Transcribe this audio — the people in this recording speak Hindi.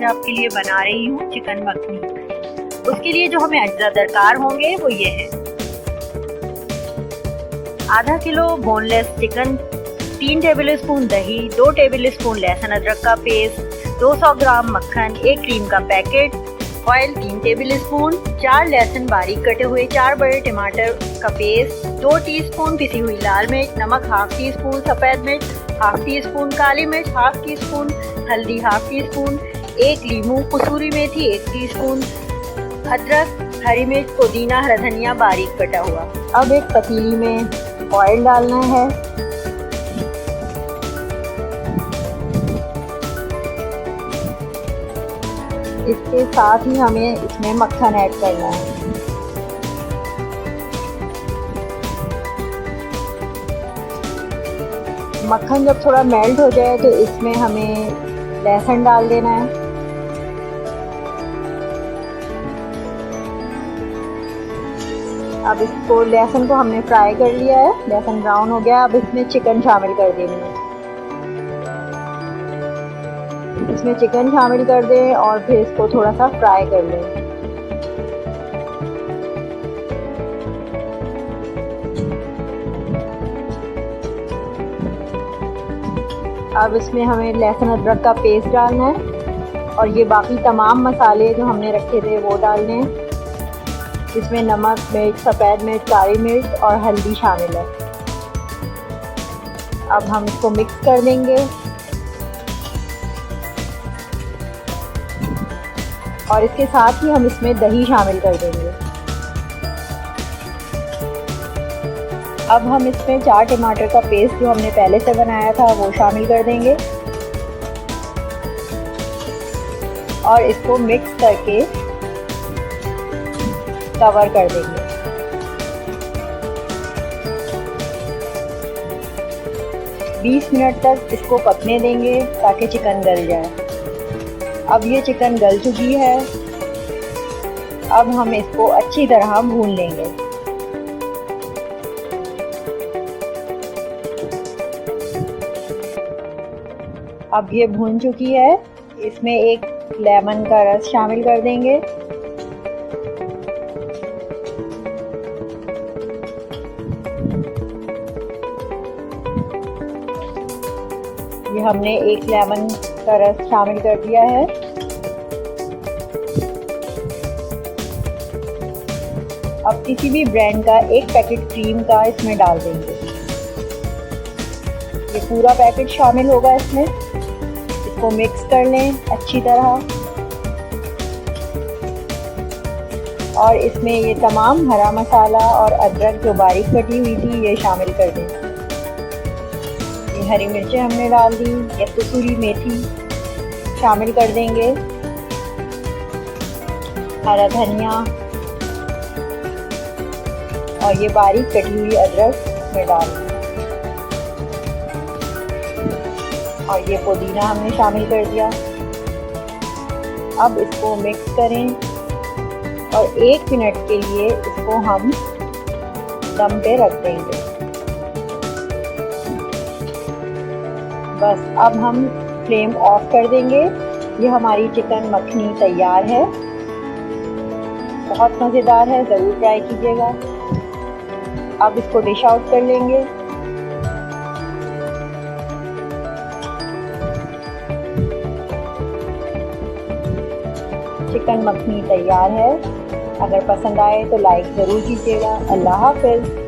आज आपके लिए बना रही हूँ चिकन मखनी। उसके लिए जो हमें अज्जा दरकार होंगे वो ये है: आधा kilo boneless chicken, 3 table spoon दही, 2 टेबल स्पून लहसुन अदरक का पेस्ट, 200 ग्राम मक्खन, 1 क्रीम का पैकेट, ऑयल 3 टेबल स्पून, 4 लहसुन बारीक कटे हुए, 4 बड़े टमाटर का पेस्ट, 2 टीस्पून पिसी हुई लाल मिर्च, नमक हाफ टी स्पून, सफ़ेद मिर्च हाफ टी स्पून, काली मिर्च हाफ टी स्पून, हल्दी हाफ टी स्पून, 1 लीमू, कसूरी मेथी 1 टीस्पून, अदरक, हरी मिर्च, पुदीना, हरा धनिया बारीक कटा हुआ। अब एक पतीली में ऑयल डालना है। इसके साथ ही हमें इसमें मक्खन ऐड करना है। मक्खन जब थोड़ा मेल्ट हो जाए तो इसमें हमें लहसुन डाल देना है। अब इसको लहसुन को हमने फ्राई कर लिया है, लहसुन ब्राउन हो गया। अब इसमें चिकन शामिल कर देनी है। इसमें चिकन शामिल कर दें और फिर इसको थोड़ा सा फ्राई कर लें। अब इसमें हमें लहसुन अदरक का पेस्ट डालना है और ये बाकी तमाम मसाले जो हमने रखे थे वो डालने हैं। इसमें नमक, मिर्च, सफ़ेद मिर्च, काली मिर्च और हल्दी शामिल है। अब हम इसको मिक्स कर देंगे और इसके साथ ही हम इसमें दही शामिल कर देंगे। अब हम इसमें 4 टमाटर का पेस्ट जो हमने पहले से बनाया था वो शामिल कर देंगे और इसको मिक्स करके कवर कर देंगे। बीस मिनट तक इसको पकने देंगे ताकि चिकन गल जाए। अब ये चिकन गल चुकी है। अब हम इसको अच्छी तरह भून लेंगे। अब ये भून चुकी है। इसमें एक लेमन का रस शामिल कर देंगे। ये हमने एक लेमन का रस शामिल कर दिया है। अब किसी भी ब्रांड का 1 पैकेट क्रीम का इसमें डाल देंगे। ये पूरा पैकेट शामिल होगा इसमें। इसको मिक्स कर लें अच्छी तरह और इसमें ये तमाम हरा मसाला और अदरक जो बारीक कटी हुई थी ये शामिल कर दें। ये हरी मिर्चें हमने डाल दी। ये कसूरी मेथी शामिल कर देंगे, हरा धनिया और ये बारीक कटी हुई अदरक इसमें डाल दें और ये पुदीना हमने शामिल कर दिया। अब इसको मिक्स करें और 1 मिनट के लिए इसको हम दम पे रख देंगे। बस अब हम फ्लेम ऑफ कर देंगे। ये हमारी चिकन मखनी तैयार है। बहुत मज़ेदार है, ज़रूर ट्राई कीजिएगा। अब इसको डिश आउट कर लेंगे। चिकन मखनी तैयार है। अगर पसंद आए तो लाइक ज़रूर कीजिएगा। अल्लाह हाफ़िज़।